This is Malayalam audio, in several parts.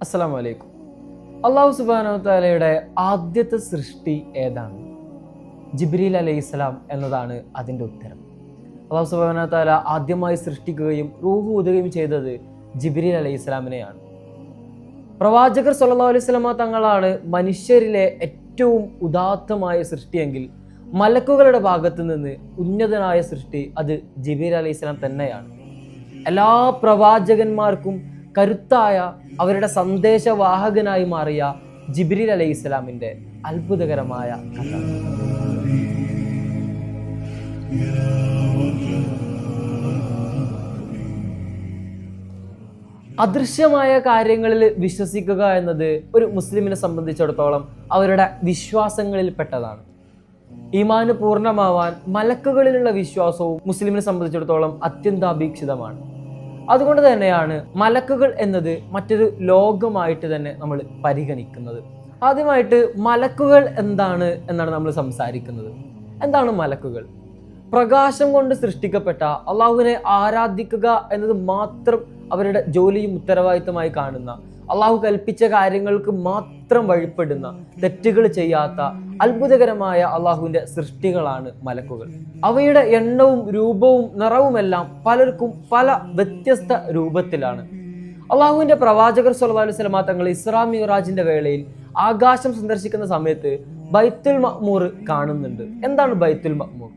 അസ്സലാമു അലൈക്കും. അള്ളാഹു സുബ്ഹാനഹു വ തആലയുടെ ആദ്യത്തെ സൃഷ്ടി ഏതാണ്? ജിബ്രീൽ അലൈഹിസ്സലാം എന്നതാണ് അതിൻ്റെ ഉത്തരം. അള്ളാഹു സുബ്ഹാനഹു വ തആല ആദ്യമായി സൃഷ്ടിക്കുകയും റൂഹ് ഊതുകയും ചെയ്തത് ജിബ്രീൽ അലൈഹിസ്സലാമിനെയാണ്. പ്രവാചകർ സ്വല്ലല്ലാഹു അലൈഹി വസല്ലമ തങ്ങളാണ് മനുഷ്യരിലെ ഏറ്റവും ഉദാത്തമായ സൃഷ്ടിയെങ്കിൽ മലക്കുകളുടെ ഭാഗത്ത് നിന്ന് ഉന്നതനായ സൃഷ്ടി അത് ജിബ്രീൽ അലൈഹിസ്സലാം തന്നെയാണ്. എല്ലാ പ്രവാചകന്മാർക്കും കരുത്തായ അവരുടെ സന്ദേശവാഹകനായി മാറിയ ജിബ്രീൽ അലൈഹിസ്സലാമിൻ്റെ അത്ഭുതകരമായ കഥ. അദൃശ്യമായ കാര്യങ്ങളിൽ വിശ്വസിക്കുക എന്നത് ഒരു മുസ്ലിമിനെ സംബന്ധിച്ചിടത്തോളം അവരുടെ വിശ്വാസങ്ങളിൽ പെട്ടതാണ്. ഈമാന് പൂർണ്ണമാവാൻ മലക്കുകളിലുള്ള വിശ്വാസവും മുസ്ലിമിനെ സംബന്ധിച്ചിടത്തോളം അത്യന്താപേക്ഷിതമാണ്. അതുകൊണ്ട് തന്നെയാണ് മലക്കുകൾ എന്നത് മറ്റൊരു ലോകമായിട്ട് തന്നെ നമ്മൾ പരിഗണിക്കുന്നത്. ആദ്യമായിട്ട് മലക്കുകൾ എന്താണ് എന്നാണ് നമ്മൾ സംസാരിക്കുന്നത്. എന്താണ് മലക്കുകൾ? പ്രകാശം കൊണ്ട് സൃഷ്ടിക്കപ്പെട്ട അള്ളാഹുവിനെ ആരാധിക്കുക എന്നത് മാത്രം അവരുടെ ജോലിയും ഉത്തരവാദിത്തമായി കാണുന്ന, അള്ളാഹു കൽപ്പിച്ച കാര്യങ്ങൾക്ക് മാത്രം വഴിപ്പെടുന്ന, തെറ്റുകൾ ചെയ്യാത്ത അത്ഭുതകരമായ അള്ളാഹുവിൻ്റെ സൃഷ്ടികളാണ് മലക്കുകൾ. അവയുടെ എണ്ണവും രൂപവും നിറവുമെല്ലാം പലർക്കും പല വ്യത്യസ്ത രൂപത്തിലാണ്. അള്ളാഹുവിൻ്റെ പ്രവാചകർ സ്വല്ലല്ലാഹു അലൈഹി വസല്ലമ തങ്ങൾ ഇസ്രാ മിഅ്റാജിന്റെ വേളയിൽ ആകാശം സന്ദർശിക്കുന്ന സമയത്ത് ബൈത്തുൽ മഅ്മൂർ കാണുന്നുണ്ട്. എന്താണ് ബൈത്തുൽ മഅ്മൂർ?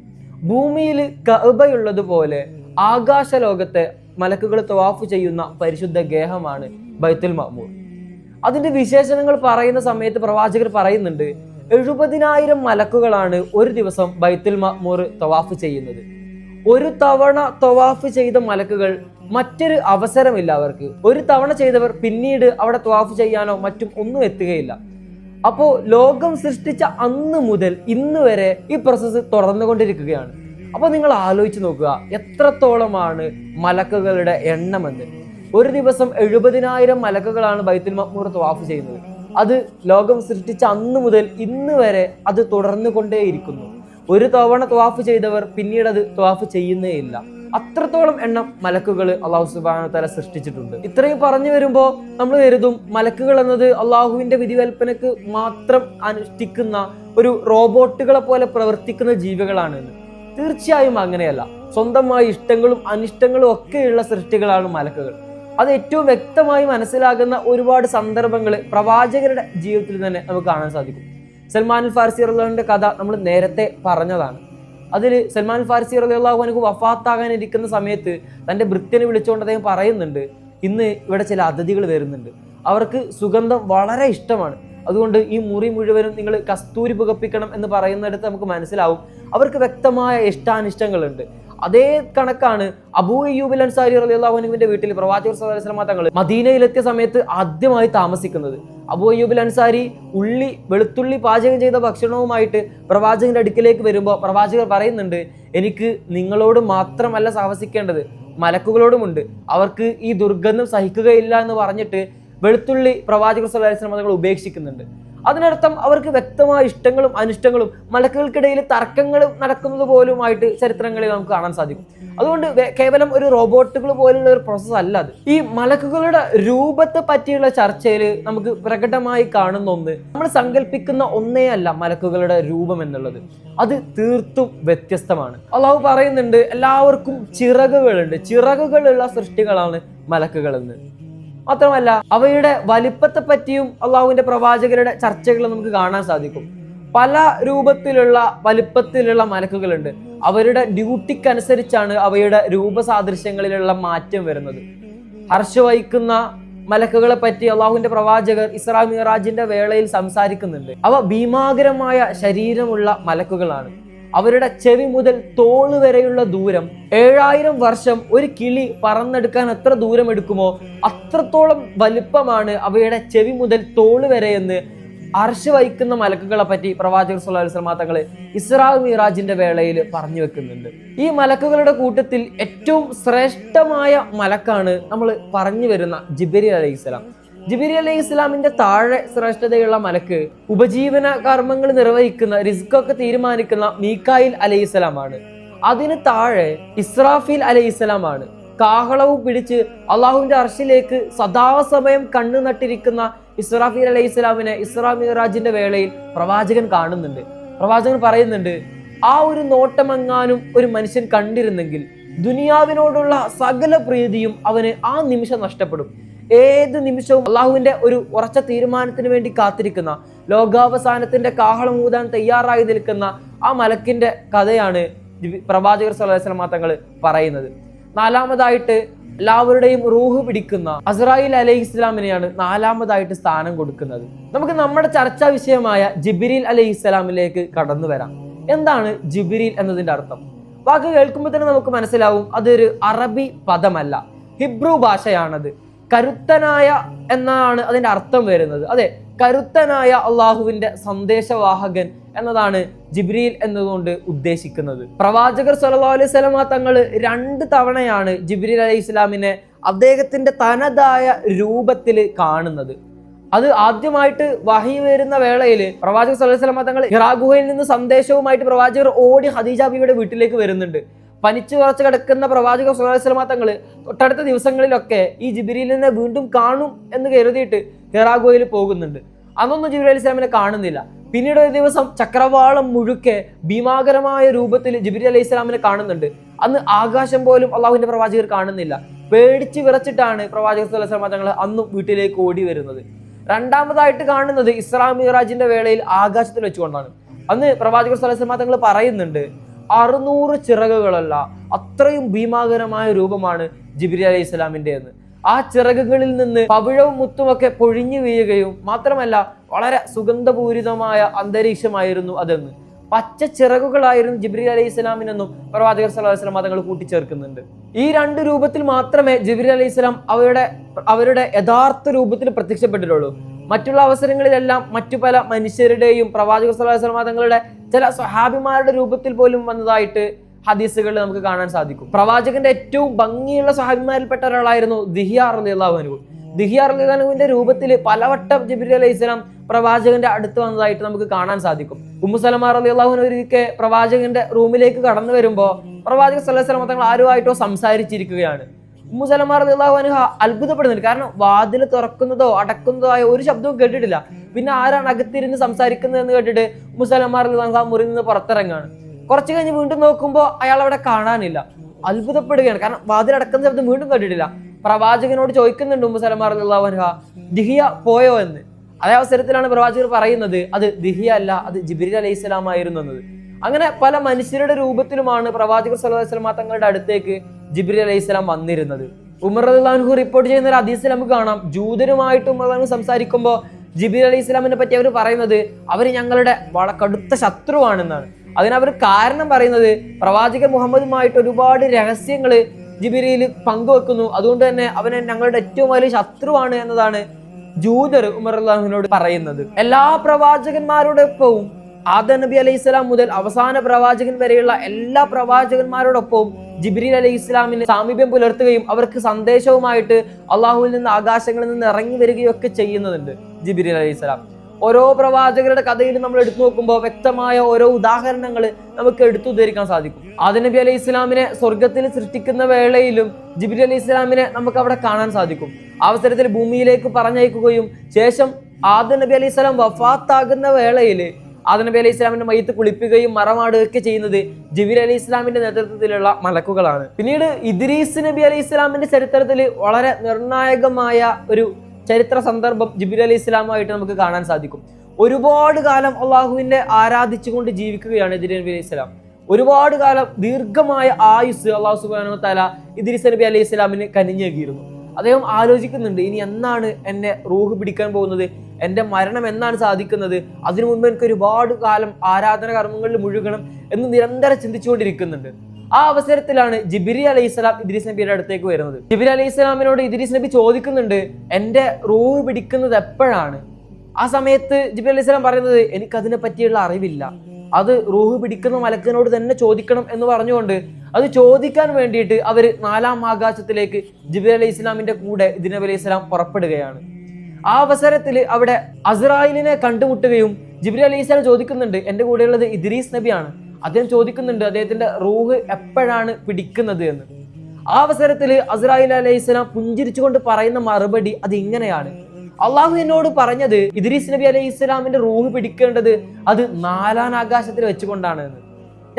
ഭൂമിയിൽ കഅബയുള്ളതുപോലെ ആകാശ ലോകത്തെ മലക്കുകൾ തവാഫ് ചെയ്യുന്ന പരിശുദ്ധ ഗേഹമാണ് ബൈത്തുൽ മഅ്മൂർ. അതിന്റെ വിശേഷണങ്ങൾ പറയുന്ന സമയത്ത് പ്രവാചകർ പറയുന്നുണ്ട്, 70,000 മലക്കുകളാണ് ഒരു ദിവസം ബൈത്തുൽ മഅ്മൂർ തവാഫ് ചെയ്യുന്നത്. ഒരു തവണ തവാഫ് ചെയ്ത മലക്കുകൾ മറ്റൊരു അവസരമില്ല അവർക്ക്. ഒരു തവണ ചെയ്തവർ പിന്നീട് അവിടെ തവാഫ് ചെയ്യാനോ മറ്റും ഒന്നും എത്തുകയില്ല. അപ്പോൾ ലോകം സൃഷ്ടിച്ച അന്ന് മുതൽ ഇന്ന് വരെ ഈ പ്രോസസ്സ് തുടർന്നുകൊണ്ടിരിക്കുകയാണ്. അപ്പോൾ നിങ്ങൾ ആലോചിച്ച് നോക്കുക, എത്രത്തോളമാണ് മലക്കുകളുടെ എണ്ണമെന്ന്. ഒരു ദിവസം 70,000 മലക്കുകളാണ് ബൈത്തുൽ മഅ്മൂർ തവാഫ് ചെയ്യുന്നത്. അത് ലോകം സൃഷ്ടിച്ച അന്ന് മുതൽ ഇന്ന് വരെ അത് തുടർന്നു കൊണ്ടേയിരിക്കുന്നു. ഒരു തവണ തവാഫ് ചെയ്തവർ പിന്നീട് അത് തവാഫ് ചെയ്യുന്നേ ഇല്ല. അത്രത്തോളം എണ്ണം മലക്കുകൾ അള്ളാഹു സുബ്ഹാനഹു വ തആല സൃഷ്ടിച്ചിട്ടുണ്ട്. ഇത്രയും പറഞ്ഞു വരുമ്പോൾ നമ്മൾ കരുതും മലക്കുകൾ എന്നത് അള്ളാഹുവിന്റെ വിധികൽപ്പനക്ക് മാത്രം അനുഷ്ഠിക്കുന്ന ഒരു റോബോട്ടുകളെ പോലെ പ്രവർത്തിക്കുന്ന ജീവികളാണ്. തീർച്ചയായും അങ്ങനെയല്ല. സ്വന്തമായി ഇഷ്ടങ്ങളും അനിഷ്ടങ്ങളും ഒക്കെയുള്ള സൃഷ്ടികളാണ് മലക്കുകൾ. അത് ഏറ്റവും വ്യക്തമായി മനസ്സിലാകുന്ന ഒരുപാട് സന്ദർഭങ്ങൾ പ്രവാചകരുടെ ജീവിതത്തിൽ തന്നെ നമുക്ക് കാണാൻ സാധിക്കും. സൽമാൻ ഫാർസി റളിയല്ലാഹുവിന്റെ കഥ നമ്മൾ നേരത്തെ പറഞ്ഞതാണ്. അതിൽ സൽമാൻ ഫാർസി റളിയല്ലാഹു അൻഹു വഫാത്താകാനിരിക്കുന്ന സമയത്ത് തൻ്റെ ഭൃത്യനെ വിളിച്ചുകൊണ്ട് അദ്ദേഹം പറയുന്നുണ്ട്, ഇന്ന് ഇവിടെ ചില അതിഥികൾ വരുന്നുണ്ട്, അവർക്ക് സുഗന്ധം വളരെ ഇഷ്ടമാണ്, അതുകൊണ്ട് ഈ മുറി മുഴുവനും നിങ്ങൾ കസ്തൂരി പുകപ്പിക്കണം എന്ന് പറയുന്നിടത്ത് നമുക്ക് മനസ്സിലാവും അവർക്ക് വ്യക്തമായ ഇഷ്ടാനിഷ്ടങ്ങളുണ്ട്. അതേ കണക്കാണ് അബൂ അയ്യൂബ് അൻസാരി റളിയല്ലാഹു അൻഹുവിന്റെ വീട്ടിൽ പ്രവാചകർ സ്വല്ലല്ലാഹു അലൈഹി വസല്ലമ തങ്ങൾ മദീനയിലെത്തിയ സമയത്ത് ആദ്യമായി താമസിക്കുന്നത്. അബൂ അയ്യൂബ് അൻസാരി വെളുത്തുള്ളി പാചകം ചെയ്ത ഭക്ഷണവുമായിട്ട് പ്രവാചകന്റെ അടുക്കിലേക്ക് വരുമ്പോൾ പ്രവാചകർ പറയുന്നുണ്ട്, എനിക്ക് നിങ്ങളോട് മാത്രമല്ല സഹവസിക്കേണ്ടത്, മലക്കുകളോടുമുണ്ട്, അവർക്ക് ഈ ദുർഗന്ധം സഹിക്കുകയില്ല എന്ന് പറഞ്ഞിട്ട് വെളുത്തുള്ളി പ്രവാചകർ സ്വല്ലല്ലാഹു അലൈഹി വസല്ലമ തങ്ങൾ ഉപേക്ഷിക്കുന്നുണ്ട്. അതിനർത്ഥം അവർക്ക് വ്യക്തമായ ഇഷ്ടങ്ങളും അനിഷ്ടങ്ങളും മലക്കുകൾക്കിടയിൽ തർക്കങ്ങളും നടക്കുന്നത് പോലുമായിട്ട് ചരിത്രങ്ങളിൽ നമുക്ക് കാണാൻ സാധിക്കും. അതുകൊണ്ട് കേവലം ഒരു റോബോട്ടുകൾ പോലുള്ള ഒരു പ്രോസസ്സ് അല്ല അത്. ഈ മലക്കുകളുടെ രൂപത്തെ പറ്റിയുള്ള ചർച്ചയിൽ നമുക്ക് പ്രകടമായി കാണുന്ന ഒന്ന്, നമ്മൾ സങ്കല്പിക്കുന്ന ഒന്നേ അല്ല മലക്കുകളുടെ രൂപം എന്നുള്ളത്. അത് തീർത്തും വ്യത്യസ്തമാണ്. അള്ളാഹു പറയുന്നുണ്ട്, എല്ലാവർക്കും ചിറകുകളുണ്ട്, ചിറകുകളുള്ള സൃഷ്ടികളാണ് മലക്കുകൾ എന്ന്. മാത്രമല്ല അവയുടെ വലിപ്പത്തെ പറ്റിയും അള്ളാഹുവിന്റെ പ്രവാചകരുടെ ചർച്ചകൾ നമുക്ക് കാണാൻ സാധിക്കും. പല രൂപത്തിലുള്ള വലിപ്പത്തിലുള്ള മലക്കുകളുണ്ട്. അവരുടെ ഡ്യൂട്ടിക്കനുസരിച്ചാണ് അവയുടെ രൂപസാദൃശ്യങ്ങളിലുള്ള മാറ്റം വരുന്നത്. അർശ് വഹിക്കുന്ന മലക്കുകളെ പറ്റി അള്ളാഹുവിന്റെ പ്രവാചകർ ഇസ്രാ മിഅ്റാജിന്റെ വേളയിൽ സംസാരിക്കുന്നുണ്ട്. അവ ഭീമാകരമായ ശരീരമുള്ള മലക്കുകളാണ്. അവരുടെ ചെവി മുതൽ തോള് വരെയുള്ള ദൂരം 7000 വർഷം ഒരു കിളി പറന്നെടുക്കാൻ എത്ര ദൂരം എടുക്കുമോ അത്രത്തോളം വലിപ്പമാണ് അവയുടെ ചെവി മുതൽ തോള് വരെ എന്ന് അർശ് വഹിക്കുന്ന മലക്കുകളെ പറ്റി പ്രവാചകർ സ്വല്ലല്ലാഹു അലൈഹി വസല്ലമ തങ്ങൾ ഇസ്രാ മിഅ്റാജിന്റെ വേളയിൽ പറഞ്ഞു വെക്കുന്നുണ്ട്. ഈ മലക്കുകളുടെ കൂട്ടത്തിൽ ഏറ്റവും ശ്രേഷ്ഠമായ മലക്കാണ് നമ്മൾ പറഞ്ഞു വരുന്ന ജിബ്രീൽ അലൈഹിസ്സലാം. ജിബ്രീൽ അലൈഹി ഇസ്ലാമിന്റെ താഴെ ശ്രേഷ്ഠതയുള്ള മലക്ക് ഉപജീവന കർമ്മങ്ങൾ നിർവഹിക്കുന്ന, റിസ്കൊക്കെ തീരുമാനിക്കുന്ന മീകായിൽ അലൈഹി ഇസ്ലാമാണ്. അതിന് താഴെ ഇസ്രാഫീൽ അലൈഹി ഇസ്ലാമാണ്. കാഹളവും പിടിച്ച് അള്ളാഹുവിന്റെ അർശിലേക്ക് സദാസമയം കണ്ണു നട്ടിരിക്കുന്ന ഇസ്രാഫീൽ അലൈഹി ഇസ്ലാമിനെ ഇസ്രാ മിഅ്റാജിന്റെ വേളയിൽ പ്രവാചകൻ കാണുന്നുണ്ട്. പ്രവാചകൻ പറയുന്നുണ്ട്, ആ ഒരു നോട്ടമെങ്ങാനും ഒരു മനുഷ്യൻ കണ്ടിരുന്നെങ്കിൽ ദുനിയാവിനോടുള്ള സകല പ്രീതിയും അവന് ആ നിമിഷം നഷ്ടപ്പെടും. ഏത് നിമിഷവും അള്ളാഹുവിന്റെ ഒരു ഉറച്ച തീരുമാനത്തിന് വേണ്ടി കാത്തിരിക്കുന്ന, ലോകാവസാനത്തിന്റെ കാഹളം ഊതാൻ തയ്യാറായി നിൽക്കുന്ന ആ മലക്കിന്റെ കഥയാണ് പ്രവാചകർ സ്വല്ലല്ലാഹു അലൈഹി വസല്ലം തങ്ങൾ പറയുന്നത്. നാലാമതായിട്ട് എല്ലാവരുടെയും റൂഹ് പിടിക്കുന്ന അസ്രായീൽ അലൈഹി ഇസ്ലാമിനെയാണ് നാലാമതായിട്ട് സ്ഥാനം കൊടുക്കുന്നത്. നമുക്ക് നമ്മുടെ ചർച്ചാ വിഷയമായ ജിബ്രീൽ അലൈഹി ഇസ്ലാമിലേക്ക് കടന്നു വരാം. എന്താണ് ജിബ്രീൽ എന്നതിന്റെ അർത്ഥം? വാക്ക് കേൾക്കുമ്പോൾ തന്നെ നമുക്ക് മനസ്സിലാവും അതൊരു അറബി പദമല്ല, ഹിബ്രു ഭാഷയാണത്. കരുത്തനായ എന്നാണ് അതിന്റെ അർത്ഥം വരുന്നത്. അതെ, കരുത്തനായ അള്ളാഹുവിന്റെ സന്ദേശവാഹകൻ എന്നതാണ് ജിബ്രീൽ എന്നതുകൊണ്ട് ഉദ്ദേശിക്കുന്നത്. പ്രവാചകർ സ്വല്ലല്ലാഹു അലൈഹി വസല്ലം തങ്ങൾ 2 തവണയാണ് ജിബ്രീൽ അലൈഹി ഇസ്ലാമിനെ അദ്ദേഹത്തിന്റെ തനതായ രൂപത്തിൽ കാണുന്നത്. അത് ആദ്യമായിട്ട് വഹി വരുന്ന വേളയിൽ പ്രവാചകർ സ്വല്ലല്ലാഹു അലൈഹി വസല്ലം തങ്ങൾ ഹിറാ ഗുഹയിൽ നിന്ന് സന്ദേശവുമായിട്ട് പ്രവാചകർ ഓടി ഖദീജ ബീവിയുടെ വീട്ടിലേക്ക് വരുന്നുണ്ട്. പനിച്ചു വിറച്ച് കിടക്കുന്ന പ്രവാചകർ സ്വല്ലല്ലാഹു അലൈഹി വസല്ലം തങ്ങൾ തൊട്ടടുത്ത ദിവസങ്ങളിലൊക്കെ ഈ ജിബ്രീലിനെ വീണ്ടും കാണും എന്ന് കരുതിയിട്ട് ഹിറാ ഗുഹയിൽ പോകുന്നുണ്ട്. അന്നൊന്നും ജിബ്രീൽ അലൈഹി ഇസ്ലാമിനെ കാണുന്നില്ല. പിന്നീട് ഒരു ദിവസം ചക്രവാളം മുഴുക്കെ ഭീമാകരമായ രൂപത്തിൽ ജിബ്രീൽ അലൈഹി ഇസ്ലാമിനെ കാണുന്നുണ്ട്. അന്ന് ആകാശം പോലും അള്ളാഹുവിന്റെ പ്രവാചകർ കാണുന്നില്ല. പേടിച്ച് വിറച്ചിട്ടാണ് പ്രവാചകർ സ്വല്ലല്ലാഹു അലൈഹി വസല്ലം തങ്ങൾ അന്നും വീട്ടിലേക്ക് ഓടി വരുന്നത്. രണ്ടാമതായിട്ട് കാണുന്നത് ഇസ്രാ മിഅ്റാജിന്റെ വേളയിൽ ആകാശത്തിൽ വെച്ചുകൊണ്ടാണ്. അന്ന് പ്രവാചകർ സ്വല്ലല്ലാഹു അലൈഹി വസല്ലം തങ്ങൾ പറയുന്നുണ്ട്, 600 ചിറകുകളല്ല, അത്രയും ഭീമാകരമായ രൂപമാണ് ജിബ്രീൽ അലൈഹി ഇസ്ലാമിന്റെ എന്ന്. ആ ചിറകുകളിൽ നിന്ന് പവിഴവും മുത്തുമൊക്കെ പൊഴിഞ്ഞു വീഴുകയും മാത്രമല്ല വളരെ സുഗന്ധപൂരിതമായ അന്തരീക്ഷമായിരുന്നു അതെന്ന്. പച്ച ചിറകുകളായിരുന്നു ജിബ്രീൽ അലൈഹി ഇസ്ലാമിനെന്നും പ്രവാചകർ സ്വല്ലല്ലാഹു അലൈഹി വസല്ലം തങ്ങൾ കൂട്ടിച്ചേർക്കുന്നുണ്ട്. ഈ 2 രൂപത്തിൽ മാത്രമേ ജിബ്രീൽ അലൈഹി ഇസ്ലാം അവരുടെ യഥാർത്ഥ രൂപത്തിൽ പ്രത്യക്ഷപ്പെട്ടിട്ടുള്ളൂ. മറ്റുള്ള അവസരങ്ങളിലെല്ലാം മറ്റു പല മനുഷ്യരുടെയും പ്രവാചകർ സ്വല്ലല്ലാഹു അലൈഹി വസല്ലം തങ്ങളുടെ ചില സ്വഹാബിമാരുടെ രൂപത്തിൽ പോലും വന്നതായിട്ട് ഹദീസുകളിൽ നമുക്ക് കാണാൻ സാധിക്കും. പ്രവാചകന്റെ ഏറ്റവും ഭംഗിയുള്ള സ്വഹാബിമാരിൽപ്പെട്ട ഒരാളായിരുന്നു ദിഹിയ റളിയല്ലാഹു അൻഹു. ദിഹിയ റളിയല്ലാഹു അൻഹുവിന്റെ രൂപത്തിൽ പലവട്ടം ജിബ്രീൽ അലൈഹി ഇസ്ലാം പ്രവാചകന്റെ അടുത്ത് വന്നതായിട്ട് നമുക്ക് കാണാൻ സാധിക്കും. ഉമ്മു സലമ റളിയല്ലാഹു അൻഹ ഒരിക്കൽ പ്രവാചകന്റെ റൂമിലേക്ക് കടന്നു വരുമ്പോൾ പ്രവാചകർ സ്വല്ലല്ലാഹു അലൈഹി വസല്ലം തങ്ങൾ ആരുമായിട്ടോ സംസാരിച്ചിരിക്കുകയാണ്. ഉമ്മു സലമ റളിയല്ലാഹു അൻഹ അത്ഭുതപ്പെടുന്നുണ്ട്. കാരണം വാതിൽ തുറക്കുന്നതോ അടക്കുന്നതോ ആയ ഒരു ശബ്ദവും കേട്ടിട്ടില്ല. പിന്നെ ആരാണ് അകത്തിരുന്ന് സംസാരിക്കുന്നത് എന്ന് കേട്ടിട്ട് ഉമ്മു സലമ റളിയല്ലാഹു അൻഹ മുറിയിൽ നിന്ന് പുറത്തിറങ്ങാണ്. കുറച്ച് കഴിഞ്ഞ് വീണ്ടും നോക്കുമ്പോൾ അയാൾ അവിടെ കാണാനില്ല. അത്ഭുതപ്പെടുകയാണ്. കാരണം വാതിൽ അടക്കുന്ന ശബ്ദം വീണ്ടും കേട്ടിട്ടില്ല. പ്രവാചകനോട് ചോദിക്കുന്നുണ്ട് ഉമ്മു സലമ റളിയല്ലാഹു അൻഹ, ദിഹിയ പോയോ എന്ന്. അതേ അവസരത്തിലാണ് പ്രവാചകർ പറയുന്നത് അത് ദിഹിയ അല്ല, അത് ജിബ്രീൽ അലൈഹി ഇസ്ലാം ആയിരുന്നു എന്നത്. അങ്ങനെ പല മനുഷ്യരുടെ രൂപത്തിലുമാണ് പ്രവാചകർ സ്വല്ലല്ലാഹു അലൈഹി വസല്ലം തങ്ങളുടെ അടുത്തേക്ക് ജിബ്രീൽ അലൈഹി ഇസ്ലാം വന്നിരുന്നത്. ഉമർ റളിയല്ലാഹു അൻഹു റിപ്പോർട്ട് ചെയ്യുന്ന ഒരു ഹദീസിൽ നമുക്ക് കാണാം, ജൂതരുമായിട്ട് ഉമർ റളിയല്ലാഹു അൻഹു സംസാരിക്കുമ്പോൾ ജിബ്രീൽ അലൈഹി ഇസ്ലാമിനെ പറ്റി അവർ പറയുന്നത് അവർ ഞങ്ങളുടെ കടുത്ത ശത്രുവാണെന്നാണ്. അതിനവർ കാരണം പറയുന്നത് പ്രവാചകൻ മുഹമ്മദുമായിട്ട് ഒരുപാട് രഹസ്യങ്ങൾ ജിബ്രീൽ പങ്കുവെക്കുന്നു, അതുകൊണ്ട് തന്നെ അവനെ ഞങ്ങളുടെ ഏറ്റവും വലിയ ശത്രുവാണ് എന്നതാണ് ജൂതർ ഉമർ റളിയല്ലാഹു അൻഹുവിനോട് പറയുന്നത്. എല്ലാ പ്രവാചകന്മാരോടൊപ്പവും ആദം നബി അലൈഹി സ്വലാം മുതൽ അവസാന പ്രവാചകൻ വരെയുള്ള എല്ലാ പ്രവാചകന്മാരോടൊപ്പവും ജിബ്രീൽ അലൈഹി ഇസ്ലാമിന് സാമീപ്യം പുലർത്തുകയും അവർക്ക് സന്ദേശവുമായിട്ട് അള്ളാഹുവിൽ നിന്ന് ആകാശങ്ങളിൽ നിന്ന് ഇറങ്ങി വരികയും ഒക്കെ ചെയ്യുന്നുണ്ട് ജിബ്രീൽ അലൈഹി സ്വലാം. ഓരോ പ്രവാചകരുടെ കഥയിൽ നമ്മൾ എടുത്തു നോക്കുമ്പോൾ വ്യക്തമായ ഓരോ ഉദാഹരണങ്ങൾ നമുക്ക് എടുത്തു ഉദ്ധരിക്കാൻ സാധിക്കും. ആദം നബി അലൈഹി ഇസ്ലാമിനെ സ്വർഗത്തിൽ സൃഷ്ടിക്കുന്ന വേളയിലും ജിബ്രീൽ അലൈഹി ഇസ്ലാമിനെ നമുക്ക് അവിടെ കാണാൻ സാധിക്കും. അവസരത്തിൽ ഭൂമിയിലേക്ക് പറഞ്ഞയക്കുകയും ശേഷം ആദം നബി അലൈഹി സ്വലാം വഫാത്താകുന്ന വേളയിൽ ആദം നബി അലൈഹി ഇസ്ലാമിന്റെ മയ്യത്ത് കുളിപ്പിക്കുകയും മറമാടുകയൊക്കെ ചെയ്യുന്നത് ജിബ്രീൽ അലൈഹി ഇസ്ലാമിന്റെ നേതൃത്വത്തിലുള്ള മലക്കുകളാണ്. പിന്നീട് ഇദ്രീസ് നബി അലൈഹി ഇസ്ലാമിന്റെ ചരിത്രത്തിൽ വളരെ നിർണായകമായ ഒരു ചരിത്ര സന്ദർഭം ജിബ്രീൽ അലൈഹി ഇസ്ലാമുമായിട്ട് നമുക്ക് കാണാൻ സാധിക്കും. ഒരുപാട് കാലം അള്ളാഹുവിനെ ആരാധിച്ചുകൊണ്ട് ജീവിക്കുകയാണ് ഇദ്രീസ് നബി അലൈഹി ഇസ്ലാം. ഒരുപാട് കാലം ദീർഘമായ ആയുസ് അള്ളാഹു സുബ്ഹാനഹു വ തആല ഇദ്രീസ് നബി അലൈഹി ഇസ്ലാമിന് കനിഞ്ഞേകിയിരുന്നു. അദ്ദേഹം ആലോചിക്കുന്നുണ്ട്, ഇനി എന്നാണ് എന്നെ റൂഹ് പിടിക്കാൻ പോകുന്നത്, എൻ്റെ മരണം എന്നാണ് സാധിക്കുന്നത്, അതിനു മുൻപ് എനിക്ക് ഒരുപാട് കാലം ആരാധന കർമ്മങ്ങളിൽ മുഴുകണം എന്ന് നിരന്തരം ചിന്തിച്ചുകൊണ്ടിരിക്കുന്നുണ്ട്. ആ അവസരത്തിലാണ് ജിബ്രീൽ അലൈഹി സ്വലാം ഇദ്രീസ് നബിയുടെ അടുത്തേക്ക് വരുന്നത്. ജിബ്രീൽ അലൈഹി സ്വലാമിനോട് ഇദ്രീസ് നബി ചോദിക്കുന്നുണ്ട്, എൻ്റെ റൂഹ് പിടിക്കുന്നത് എപ്പോഴാണ്? ആ സമയത്ത് ജിബ്രീൽ അലൈഹി സ്വലാം പറയുന്നത്, എനിക്കതിനെ പറ്റിയുള്ള അറിവില്ല, അത് റൂഹ് പിടിക്കുന്ന മലക്കിനോട് തന്നെ ചോദിക്കണം എന്ന് പറഞ്ഞുകൊണ്ട് അത് ചോദിക്കാൻ വേണ്ടിയിട്ട് അവർ 4-ാം ആകാശത്തിലേക്ക് ജിബ്രീൽ അലൈഹി ഇസ്ലാമിന്റെ കൂടെ ഇദ്രീസ് നബി അലൈഹി സ്വലാം പുറപ്പെടുകയാണ്. ആ അവസരത്തിൽ അവിടെ അസ്രായിലിനെ കണ്ടുമുട്ടുകയും ജിബ്രീൽ അലൈഹി സ്വലാം ചോദിക്കുന്നുണ്ട്, എൻ്റെ കൂടെയുള്ളത് ഇദ്രീസ് നബിയാണ്. അദ്ദേഹം ചോദിക്കുന്നുണ്ട് അദ്ദേഹത്തിന്റെ റൂഹ് എപ്പോഴാണ് പിടിക്കുന്നത് എന്ന്. ആ അവസരത്തിൽ അസ്രായീൽ അലൈഹിസ്സലാം പുഞ്ചിരിച്ചുകൊണ്ട് പറയുന്ന മറുപടി അത് ഇങ്ങനെയാണ്: അള്ളാഹു എന്നോട് പറഞ്ഞത് ഇദ്രീസ് നബി അലൈഹി ഇസ്ലാമിന്റെ റൂഹ് പിടിക്കേണ്ടത് അത് 4ാം ആകാശത്തിൽ വെച്ചുകൊണ്ടാണ് എന്ന്.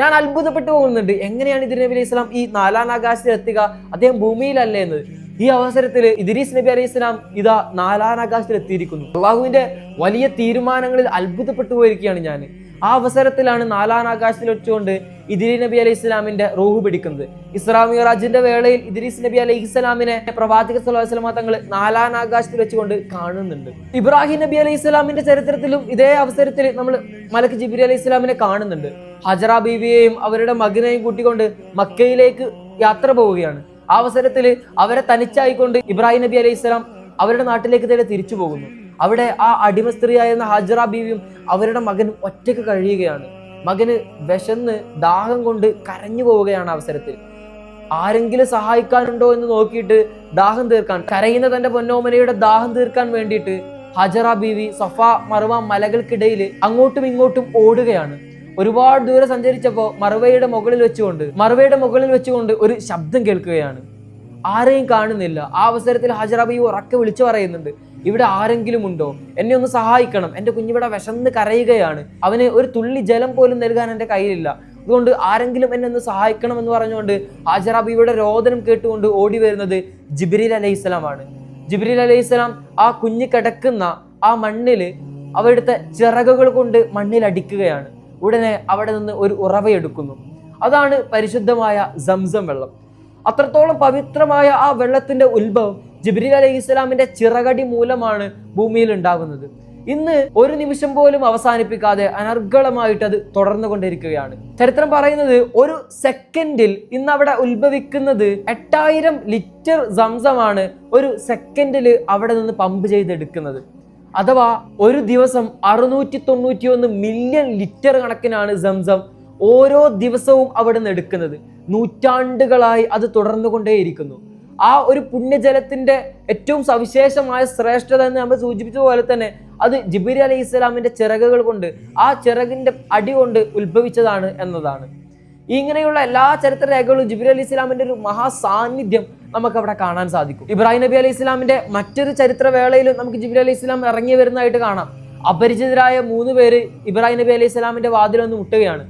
ഞാൻ അത്ഭുതപ്പെട്ടു പോകുന്നുണ്ട്, എങ്ങനെയാണ് ഇദ്രീസ് നബി അലൈഹി ഇസ്ലാം ഈ 4ാം ആകാശത്തിൽ എത്തുക? അദ്ദേഹം ഭൂമിയിലല്ലേ എന്ന്. ഈ അവസരത്തിൽ ഇദ്രീസ് നബി അലൈഹി ഇസ്ലാം ഇതാ 4ാം ആകാശത്തിൽ എത്തിയിരിക്കുന്നു. അള്ളാഹുവിന്റെ വലിയ തീരുമാനങ്ങളിൽ അത്ഭുതപ്പെട്ടു പോയിരിക്കുകയാണ് ഞാൻ. ആ അവസരത്തിലാണ് 4ാം ആകാശത്തിൽ വെച്ചുകൊണ്ട് ഇദ്രീസ് നബി അലൈഹി ഇസ്ലാമിന്റെ റൂഹ് പിടിക്കുന്നത്. ഇസ്രാ മിഅ്റാജിന്റെ വേളയിൽ ഇദ്രീസ് നബി അലൈഹി ഇസ്ലാമിനെ പ്രവാചകൻ സ്വല്ലല്ലാഹു അലൈഹി വസല്ലം തങ്ങൾ 4ാം ആകാശത്തിൽ വെച്ചുകൊണ്ട് കാണുന്നുണ്ട്. ഇബ്രാഹിം നബി അലൈഹി ഇസ്ലാമിന്റെ ചരിത്രത്തിലും ഇതേ അവസരത്തിൽ നമ്മൾ മലക്ക് ജിബ്രീൽ അലൈഹി ഇസ്ലാമിനെ കാണുന്നുണ്ട്. ഹജറ ബീവിയെയും അവരുടെ മകനെയും കൂട്ടിക്കൊണ്ട് മക്കയിലേക്ക് യാത്ര പോവുകയാണ്. ആ അവസരത്തിൽ അവരെ തനിച്ചായിക്കൊണ്ട് ഇബ്രാഹിം നബി അലൈഹി ഇസ്ലാം അവരുടെ നാട്ടിലേക്ക് തന്നെ തിരിച്ചു പോകുന്നു. അവിടെ ആ അടിമ സ്ത്രീയായിരുന്ന ഹജറ ബീവിയും അവരുടെ മകനും ഒറ്റയ്ക്ക് കഴിയുകയാണ്. മകന് വിശന്ന് ദാഹം കൊണ്ട് കരഞ്ഞു പോവുകയാണ്. അവസരത്തിൽ ആരെങ്കിലും സഹായിക്കാനുണ്ടോ എന്ന് നോക്കിയിട്ട് ദാഹം തീർക്കാൻ, കരയുന്ന തന്റെ പൊന്നോമനയുടെ ദാഹം തീർക്കാൻ വേണ്ടിയിട്ട് ഹജറ ബീവി സഫ മർവ മലകൾക്കിടയിൽ അങ്ങോട്ടും ഇങ്ങോട്ടും ഓടുകയാണ്. ഒരുപാട് ദൂരം സഞ്ചരിച്ചപ്പോൾ മർവയുടെ മുകളിൽ വെച്ചുകൊണ്ട് ഒരു ശബ്ദം കേൾക്കുകയാണ്. ആരെയും കാണുന്നില്ല. ആ അവസരത്തിൽ ഹജറ ബീവി ഉറക്കെ വിളിച്ചു പറയുന്നുണ്ട്: ഇവിടെ ആരെങ്കിലും ഉണ്ടോ? എന്നെ ഒന്ന് സഹായിക്കണം, എൻ്റെ കുഞ്ഞിവിടെ വിശന്ന് കരയുകയാണ്, അവന് ഒരു തുള്ളി ജലം പോലും നൽകാൻ എൻ്റെ കയ്യിലില്ല, അതുകൊണ്ട് ആരെങ്കിലും എന്നെ ഒന്ന് സഹായിക്കണം എന്ന് പറഞ്ഞുകൊണ്ട് ഹജറ ബീവിയുടെ രോദനം കേട്ടുകൊണ്ട് ഓടി വരുന്നത് ജിബ്രീൽ അലൈഹിസ്സലാമാണ്. ജിബ്രീൽ അലൈഹിസ്സലാം ആ കുഞ്ഞ് കിടക്കുന്ന ആ മണ്ണില് അവിടുത്തെ ചിറകുകൾ കൊണ്ട് മണ്ണിൽ അടിക്കുകയാണ്. ഉടനെ അവിടെ നിന്ന് ഒരു ഉറവയെടുക്കുന്നു. അതാണ് പരിശുദ്ധമായ സംസം വെള്ളം. അത്രത്തോളം പവിത്രമായ ആ വെള്ളത്തിന്റെ ഉത്ഭവം ജിബ്രീൽ അലൈഹി ഇസ്ലാമിന്റെ ചിറകടി മൂലമാണ് ഭൂമിയിൽ ഉണ്ടാകുന്നത്. ഇന്ന് ഒരു നിമിഷം പോലും അവസാനിപ്പിക്കാതെ അനർഗളമായിട്ട് അത് തുടർന്നു കൊണ്ടിരിക്കുകയാണ്. ചരിത്രം പറയുന്നത് ഒരു സെക്കൻഡിൽ ഇന്ന് അവിടെ ഉത്ഭവിക്കുന്നത് 8000 ലിറ്റർ സംസമാണ് ഒരു സെക്കൻഡിൽ അവിടെ നിന്ന് പമ്പ് ചെയ്തെടുക്കുന്നത്. അഥവാ ഒരു ദിവസം 691 മില്യൺ ലിറ്റർ കണക്കിനാണ് സംസം ഓരോ ദിവസവും അവിടെ നിന്ന് എടുക്കുന്നത്. നൂറ്റാണ്ടുകളായി അത് തുടർന്നു കൊണ്ടേയിരിക്കുന്നു. ആ ഒരു പുണ്യജലത്തിന്റെ ഏറ്റവും സവിശേഷമായ ശ്രേഷ്ഠത എന്ന് നമ്മൾ സൂചിപ്പിച്ച പോലെ തന്നെ അത് ജിബ്രീൽ അലൈഹി ഇസ്ലാമിന്റെ ചിറകുകൾ കൊണ്ട്, ആ ചിറകിന്റെ അടി കൊണ്ട് ഉത്ഭവിച്ചതാണ് എന്നതാണ്. ഇങ്ങനെയുള്ള എല്ലാ ചരിത്ര രേഖകളും ജിബ്രീൽ അലൈഹി ഇസ്ലാമിന്റെ ഒരു മഹാസാന്നിധ്യം നമുക്ക് അവിടെ കാണാൻ സാധിക്കും. ഇബ്രാഹിം നബി അലൈഹി ഇസ്ലാമിന്റെ മറ്റൊരു ചരിത്ര വേളയിലും നമുക്ക് ജിബ്രീൽ അലൈഹി ഇസ്ലാം ഇറങ്ങി വരുന്നതായിട്ട് കാണാം. അപരിചിതരായ 3 പേര് ഇബ്രാഹിം നബി അലൈഹി ഇസ്ലാമിന്റെ വാതിലൊന്ന് മുട്ടുകയാണ്.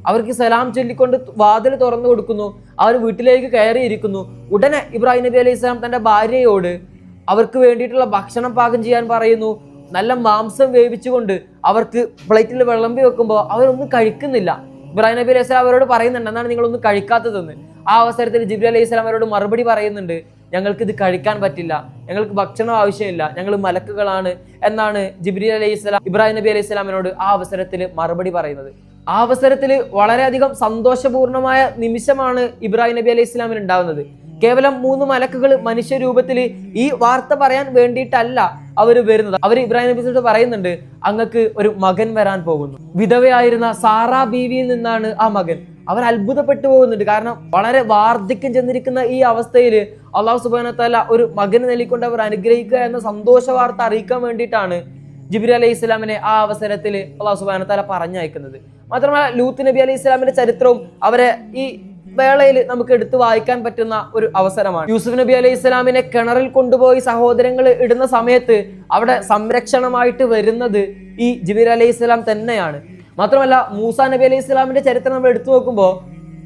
അവർക്ക് സലാം ചൊല്ലിക്കൊണ്ട് വാതിൽ തുറന്നു കൊടുക്കുന്നു. അവർ വീട്ടിലേക്ക് കയറിയിരിക്കുന്നു. ഉടനെ ഇബ്രാഹിം നബി അലൈഹി സ്വലാം തന്റെ ഭാര്യയോട് അവർക്ക് വേണ്ടിയിട്ടുള്ള ഭക്ഷണം പാകം ചെയ്യാൻ പറയുന്നു. നല്ല മാംസം വേവിച്ചുകൊണ്ട് അവർക്ക് പ്ലേറ്റിൽ വിളമ്പി വെക്കുമ്പോൾ അവരൊന്നും കഴിക്കുന്നില്ല. ഇബ്രാഹിം നബി അലൈഹി സ്വലാം അവരോട് പറയുന്നുണ്ട്, എന്താണ് നിങ്ങളൊന്നും കഴിക്കാത്തതെന്ന്. ആ അവസരത്തിൽ ജിബ്രീൽ അലൈഹി സ്വലാം അവരോട് മറുപടി പറയുന്നുണ്ട്, ഞങ്ങൾക്ക് ഇത് കഴിക്കാൻ പറ്റില്ല, ഞങ്ങൾക്ക് ഭക്ഷണം ആവശ്യമില്ല, ഞങ്ങൾ മലക്കുകളാണ് എന്നാണ് ജിബ്രീൽ അലൈഹി സ്വലാം ഇബ്രാഹിം നബി അലൈഹി സ്വലാമിനോട് ആ അവസരത്തിൽ മറുപടി പറയുന്നത്. ആ അവസരത്തിൽ വളരെയധികം സന്തോഷപൂർണമായ നിമിഷമാണ് ഇബ്രാഹിം നബി അലൈഹി ഇസ്ലാമിന് ഉണ്ടാകുന്നത്. കേവലം 3 മലക്കുകൾ മനുഷ്യരൂപത്തിൽ ഈ വാർത്ത പറയാൻ വേണ്ടിയിട്ടല്ല അവർ വരുന്നത്. അവർ ഇബ്രാഹിം നബിയോട് പറയുന്നുണ്ട്, അങ്ങക്ക് ഒരു മകൻ വരാൻ പോകുന്നു. വിധവയായിരുന്ന സാറാ ബീവിയിൽ നിന്നാണ് ആ മകൻ. അവർ അത്ഭുതപ്പെട്ടു പോകുന്നുണ്ട്. കാരണം വളരെ വാർദ്ധക്യം ചെന്നിരിക്കുന്ന ഈ അവസ്ഥയിൽ അള്ളാഹു സുബ്ഹാനഹു വ തആല ഒരു മകന് നൽകിക്കൊണ്ട് അവർ അനുഗ്രഹിക്കുക എന്ന സന്തോഷ വാർത്ത അറിയിക്കാൻ വേണ്ടിയിട്ടാണ് ജിബ്രീൽ അലൈഹി ഇസ്ലാമിനെ ആ അവസരത്തിൽ അള്ളാഹു സുബ്ഹാനഹു വ തആല പറഞ്ഞയക്കുന്നത്. മാത്രമല്ല ലൂത്ത് നബി അലൈഹി ഇസ്ലാമിന്റെ ചരിത്രവും അവരെ ഈ വേളയിൽ നമുക്ക് എടുത്തു വായിക്കാൻ പറ്റുന്ന ഒരു അവസരമാണ്. യൂസുഫ് നബി അലൈഹി ഇസ്ലാമിനെ കിണറിൽ കൊണ്ടുപോയി സഹോദരങ്ങൾ ഇടുന്ന സമയത്ത് അവിടെ സംരക്ഷണമായിട്ട് വരുന്നത് ഈ ജിബ്രീൽ അലൈഹി ഇസ്ലാം തന്നെയാണ്. മാത്രമല്ല മൂസാ നബി അലൈഹി ഇസ്ലാമിന്റെ ചരിത്രം നമ്മൾ എടുത്തു നോക്കുമ്പോൾ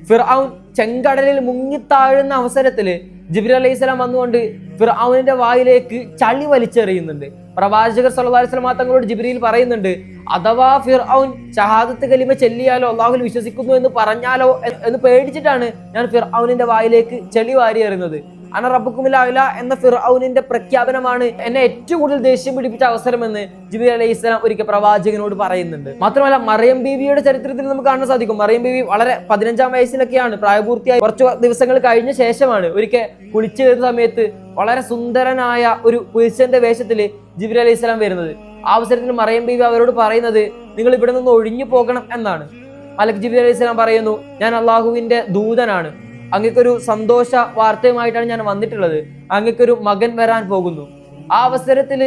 ഫിർഔൻ ചെങ്കടലിൽ മുങ്ങിത്താഴുന്ന അവസരത്തിൽ ജിബ്രീൽ അലൈഹി സ്വലാം വന്നുകൊണ്ട് ഫിർഔനിന്റെ വായിലേക്ക് ചളി വലിച്ചെറിയുന്നുണ്ട്. പ്രവാചകർ സല്ലല്ലാഹു അലൈഹി വസല്ലം തങ്ങളോട് ജിബ്രീൽ പറയുന്നുണ്ട്, അഥവാ ഫിർഔൻ ഷഹാദത്ത് കലിമ ചൊല്ലിയാലോ അള്ളാഹുവിൽ വിശ്വസിക്കുന്നു എന്ന് പറഞ്ഞാലോ എന്ന് പേടിച്ചിട്ടാണ് ഞാൻ ഫിർഔനിന്റെ വായിലേക്ക് ചെളി വാരി എറിയുന്നത്. അന റബ്ബുക്കുമുൽ അഅ്ല എന്ന ഫിർഔനിന്റെ പ്രഖ്യാപനമാണ് എന്നെ ഏറ്റവും കൂടുതൽ ദേഷ്യം പിടിപ്പിച്ച അവസരമെന്ന് ജിബ്രീൽ അലൈഹി സ്വലാം ഒരിക്കൽ പ്രവാചകനോട് പറയുന്നുണ്ട്. മാത്രമല്ല മറിയം ബീവിയുടെ ചരിത്രത്തിൽ നമുക്ക് കാണാൻ സാധിക്കും. മറിയം ബീവി വളരെ 15-ാം വയസ്സിലൊക്കെയാണ്, പ്രായപൂർത്തിയായി കുറച്ച് ദിവസങ്ങൾ കഴിഞ്ഞ ശേഷമാണ് ഒരിക്കൽ കുളിച്ചു കയറുന്ന സമയത്ത് വളരെ സുന്ദരനായ ഒരു പുരുഷന്റെ വേഷത്തിൽ ജിബ്രീൽ അലൈഹി സ്വലാം വരുന്നത്. ആ അവസരത്തിൽ മറിയം ബീവി അവരോട് പറയുന്നത്, നിങ്ങൾ ഇവിടെ നിന്ന് ഒഴിഞ്ഞു പോകണം എന്നാണ്. മലക്ക് ജിബ്രീൽ അലൈഹി സ്വലാം പറയുന്നു, ഞാൻ അള്ളാഹുവിന്റെ ദൂതനാണ്, അങ്ങക്കൊരു സന്തോഷ വാർത്തയുമായിട്ടാണ് ഞാൻ വന്നിട്ടുള്ളത്, അങ്ങക്കൊരു മകൻ വരാൻ പോകുന്നു. ആ അവസരത്തിൽ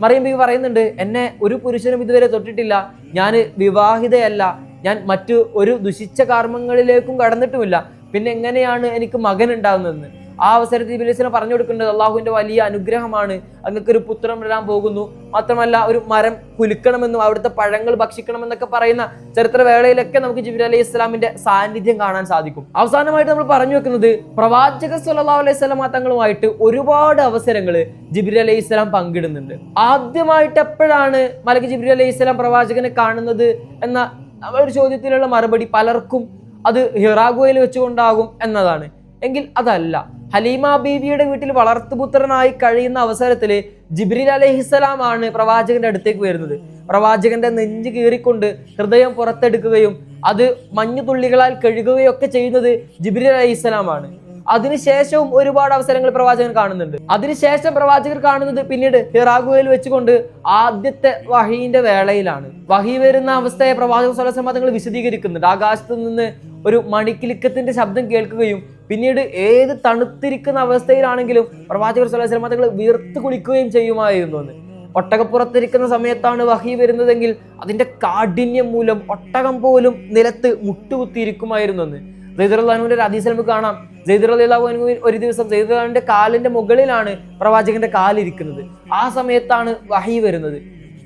മറിയം ബീവി പറയുന്നുണ്ട്, എന്നെ ഒരു പുരുഷനും ഇതുവരെ തൊട്ടിട്ടില്ല, ഞാൻ വിവാഹിതയല്ല, ഞാൻ മറ്റു ഒരു ദുഷിച്ച കർമ്മങ്ങളിലേക്കും കടന്നിട്ടുമില്ല, പിന്നെ എങ്ങനെയാണ് എനിക്ക് മകൻ ഉണ്ടാകുന്നതെന്ന്. ആ അവസരത്തിൽ ജിബ്രീൽ അലൈഹിസ്സലാം പറഞ്ഞു കൊടുക്കുന്നത് അള്ളാഹുവിന്റെ വലിയ അനുഗ്രഹമാണ്, അങ്ങക്കൊരു പുത്രൻ വരാൻ പോകുന്നു, മാത്രമല്ല ഒരു മരം കുലുക്കണമെന്നും അവിടുത്തെ പഴങ്ങൾ ഭക്ഷിക്കണമെന്നൊക്കെ പറയുന്ന ചരിത്രവേളയിലൊക്കെ നമുക്ക് ജിബ്രീൽ അലൈഹി ഇസ്ലാമിന്റെ സാന്നിധ്യം കാണാൻ സാധിക്കും. അവസാനമായിട്ട് നമ്മൾ പറഞ്ഞു വെക്കുന്നത് പ്രവാചക സ്വല്ലല്ലാഹു അലൈഹി വസല്ലം തങ്ങളുമായിട്ട് ഒരുപാട് അവസരങ്ങൾ ജിബ്രീൽ അലൈഹി ഇസ്ലാം പങ്കിടുന്നുണ്ട്. ആദ്യമായിട്ട് എപ്പോഴാണ് മലക്ക് ജിബ്രീൽ അലൈഹി ഇസ്ലാം പ്രവാചകനെ കാണുന്നത് എന്ന ഒരു ചോദ്യത്തിലുള്ള മറുപടി പലർക്കും അത് ഹിറാ ഗുഹയിൽ വെച്ചുകൊണ്ടാകും എന്നതാണ്. എങ്കിൽ അതല്ല. ഹലീമ ബീവിയുടെ വീട്ടിൽ വളർത്തുപുത്രനായി കഴിയുന്ന അവസരത്തിൽ ജിബ്രീൽ അലൈഹിസ്സലാം ആണ് പ്രവാചകന്റെ അടുത്തേക്ക് വരുന്നത്. പ്രവാചകന്റെ നെഞ്ച് കീറിക്കൊണ്ട് ഹൃദയം പുറത്തെടുക്കുകയും അത് മഞ്ഞുതുള്ളികളാൽ കഴുകുകയൊക്കെ ചെയ്യുന്നത് ജിബ്രീൽ അലൈഹിസ്സലാമാണ്. അതിനുശേഷവും ഒരുപാട് അവസരങ്ങൾ പ്രവാചകൻ കാണുന്നുണ്ട്. അതിനുശേഷം പ്രവാചകർ കാണുന്നത് പിന്നീട് ഹിറാ ഗുഹയിൽ വെച്ചുകൊണ്ട് ആദ്യത്തെ വഹീന്റെ വേളയിലാണ്. വഹി വരുന്ന അവസ്ഥയെ പ്രവാചകൻ സ്വല്ലല്ലാഹു അലൈഹി വസല്ലം തങ്ങൾ വിശദീകരിക്കുന്നുണ്ട്. ആകാശത്ത് നിന്ന് ഒരു മണിക്കിലുക്കത്തിന്റെ ശബ്ദം കേൾക്കുകയും പിന്നീട് ഏത് തണുത്തിരിക്കുന്ന അവസ്ഥയിലാണെങ്കിലും പ്രവാചകർ സ്വല്ലല്ലാഹു അലൈഹി വസല്ലം തങ്ങൾ വീർത്ത് കുളിക്കുകയും ചെയ്യുമായിരുന്നു എന്ന്. ഒട്ടകപ്പുറത്തിരിക്കുന്ന സമയത്താണ് വഹി വരുന്നതെങ്കിൽ അതിന്റെ കാഠിന്യം മൂലം ഒട്ടകം പോലും നിലത്ത് മുട്ടുകുത്തിയിരിക്കുമായിരുന്നു എന്ന് സെയ്ദ് റളിയല്ലാഹുവിന്റെ ഒരു ഹദീസിൽ നമുക്ക് കാണാം. സെയ്ദ് റളിയല്ലാഹു അൻഹു ഒരു ദിവസം സെയ്ദ് റളിയല്ലാഹുവിന്റെ കാലിന്റെ മുകളിലാണ് പ്രവാചകന്റെ കാലിരിക്കുന്നത്. ആ സമയത്താണ് വഹി വരുന്നത്.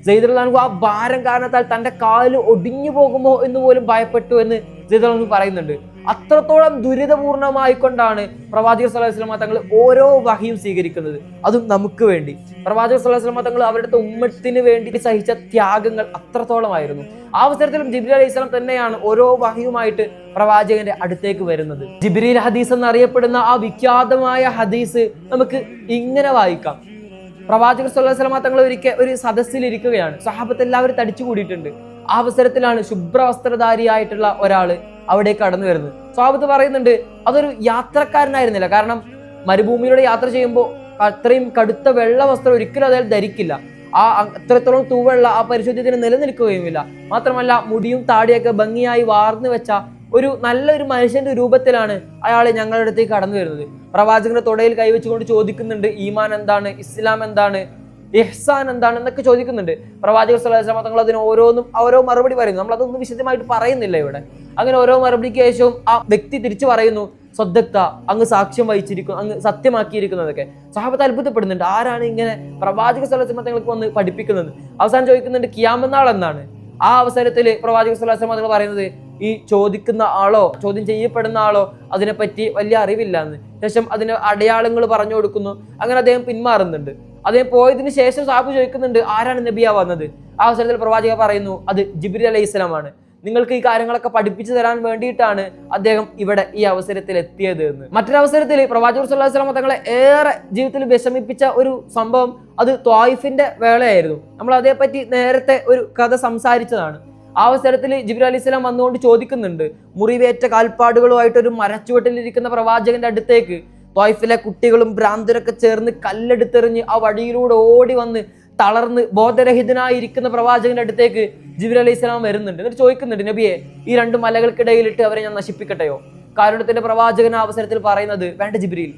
സെയ്ദ് റളിയല്ലാഹു ആ ഭാരം കാരണത്താൽ തന്റെ കാല് ഒടിഞ്ഞു പോകുമോ എന്ന് പോലും ഭയപ്പെട്ടു എന്ന് സെയ്ദ് റളിയല്ലാഹു പറയുന്നുണ്ട്. അത്രത്തോളം ദുരിതപൂർണമായിക്കൊണ്ടാണ് പ്രവാചകർ സ്വല്ലല്ലാഹു അലൈഹി വസല്ലം തങ്ങൾ ഓരോ വഹിയും സ്വീകരിക്കുന്നത്, അതും നമുക്ക് വേണ്ടി. പ്രവാചകർ സ്വല്ലല്ലാഹു അലൈഹി വസല്ലം തങ്ങൾ അവരുടെ ഉമ്മത്തിന് വേണ്ടി സഹിച്ച ത്യാഗങ്ങൾ അത്രത്തോളമായിരുന്നു. ആ അവസരത്തിലും ജിബ്രീൽ അലൈഹി സ്വലാം തന്നെയാണ് ഓരോ വഹിയുമായിട്ട് പ്രവാചകന്റെ അടുത്തേക്ക് വരുന്നത്. ജിബ്രീൽ ഹദീസ് എന്നറിയപ്പെടുന്ന ആ വിഖ്യാതമായ ഹദീസ് നമുക്ക് ഇങ്ങനെ വായിക്കാം. പ്രവാചകർ സ്വല്ലല്ലാഹു അലൈഹി വസല്ലം തങ്ങൾ ഒരിക്കൽ ഒരു സദസ്സിൽ ഇരിക്കുകയാണ്. സ്വഹാബത്ത് എല്ലാവരും തടിച്ചു കൂടിയിട്ടുണ്ട്. ആ അവസരത്തിലാണ് ശുഭ്രവസ്ത്രധാരിയായിട്ടുള്ള ഒരാള് അവിടേക്ക് കടന്നു വരുന്നത്. സ്വഹാബത്ത് പറയുന്നുണ്ട് അതൊരു യാത്രക്കാരനായിരുന്നില്ല. കാരണം മരുഭൂമിയിലൂടെ യാത്ര ചെയ്യുമ്പോൾ അത്രയും കടുത്ത വെള്ള വസ്ത്രം ഒരിക്കലും അയാൾ ധരിക്കില്ല. ആ അത്രത്തോളം തൂവെള്ള ആ പരിശുദ്ധിത്തിന് നിലനിൽക്കുകയുമില്ല. മാത്രമല്ല മുടിയും താടിയൊക്കെ ഭംഗിയായി വാർന്നു വെച്ച ഒരു നല്ലൊരു മനുഷ്യന്റെ രൂപത്തിലാണ് അയാൾ ഞങ്ങളുടെ അടുത്തേക്ക് കടന്നു വരുന്നത്. പ്രവാചകന്റെ തൊടയിൽ കൈവച്ചുകൊണ്ട് ചോദിക്കുന്നുണ്ട് ഈമാൻ എന്താണ്, ഇസ്ലാം എന്താണ്, ഇഹ്സാൻ എന്താണ് എന്നൊക്കെ ചോദിക്കുന്നുണ്ട്. പ്രവാചകർ സ്വല്ലല്ലാഹു അലൈഹി വസല്ലം തങ്ങൾ അതിന് ഓരോ മറുപടി പറയുന്നു. നമ്മൾ അതൊന്നും വിശദമായിട്ട് പറയുന്നില്ല ഇവിടെ. അങ്ങനെ ഓരോ മറുപടിക്ക് ശേഷവും ആ വ്യക്തി തിരിച്ചു പറയുന്നു സ്വദ്ദക്ത, അങ്ങ് സാക്ഷ്യം വഹിച്ചിരിക്കുന്നു, അങ്ങ് സത്യമാക്കിയിരിക്കുന്നതൊക്കെ. സ്വഹാബത്ത് അത്ഭുതപ്പെടുന്നുണ്ട്, ആരാണ് ഇങ്ങനെ പ്രവാചക സ്വല്ലല്ലാഹു അലൈഹി വസല്ലം തങ്ങൾക്ക് വന്ന് പഠിപ്പിക്കുന്നത്. അവസാനം ചോദിക്കുന്നുണ്ട് ഖിയാമത്ത് നാൾ എന്നാണ്. ആ അവസരത്തിൽ പ്രവാചക സ്വല്ലല്ലാഹു അലൈഹി വസല്ലം തങ്ങൾ പറയുന്നത് ഈ ചോദിക്കുന്ന ആളോ ചോദ്യം ചെയ്യപ്പെടുന്ന ആളോ അതിനെപ്പറ്റി വലിയ അറിവില്ല എന്ന്. ശേഷം അതിന് അടയാളങ്ങൾ പറഞ്ഞു കൊടുക്കുന്നു. അങ്ങനെ അദ്ദേഹം പിന്മാറുന്നുണ്ട്. അദ്ദേഹം പോയതിനു ശേഷം സാബു ചോദിക്കുന്നുണ്ട് ആരാണ് നബിയാ വന്നത്. ആ അവസരത്തിൽ പ്രവാചക പറയുന്നു അത് ജിബ്രീൽ അലൈഹി സ്വലാമാണ്. നിങ്ങൾക്ക് ഈ കാര്യങ്ങളൊക്കെ പഠിപ്പിച്ചു തരാൻ വേണ്ടിയിട്ടാണ് അദ്ദേഹം ഇവിടെ ഈ അവസരത്തിൽ എത്തിയത് എന്ന്. മറ്റൊരവസരത്തിൽ പ്രവാചകർ സ്വല്ലല്ലാഹു അലൈഹി വസല്ലം തങ്ങളെ ഏറെ ജീവിതത്തിൽ വിഷമിപ്പിച്ച ഒരു സംഭവം അത് ത്വായിഫിന്റെ വേളയായിരുന്നു. നമ്മൾ അതേപ്പറ്റി നേരത്തെ ഒരു കഥ സംസാരിച്ചതാണ്. ആ അവസരത്തിൽ ജിബ്രീൽ അലൈഹി സ്വലാം വന്നുകൊണ്ട് ചോദിക്കുന്നുണ്ട്, മുറിവേറ്റ കാൽപ്പാടുകളുമായിട്ട് ഒരു മരച്ചുവട്ടിലിരിക്കുന്ന പ്രവാചകന്റെ അടുത്തേക്ക് ത്വായിഫിലെ കുട്ടികളും ഭ്രാന്തരൊക്കെ ചേർന്ന് കല്ലെടുത്തെറിഞ്ഞ് ആ വഴിയിലൂടെ ഓടി വന്ന് തളർന്ന് ബോധരഹിതനായിരിക്കുന്ന പ്രവാചകന്റെ അടുത്തേക്ക് ജിബ്രീൽ അലൈഹി സ്വലാം വരുന്നുണ്ട്. എന്നിട്ട് ചോദിക്കുന്നുണ്ട് നബിയെ, ഈ രണ്ട് മലകൾക്കിടയിലിട്ട് അവരെ ഞാൻ നശിപ്പിക്കട്ടെയോ? കാരുണ്യത്തിന്റെ പ്രവാചകൻ ആ അവസരത്തിൽ പറയുന്നത് വേണ്ട ജിബ്രീൽ,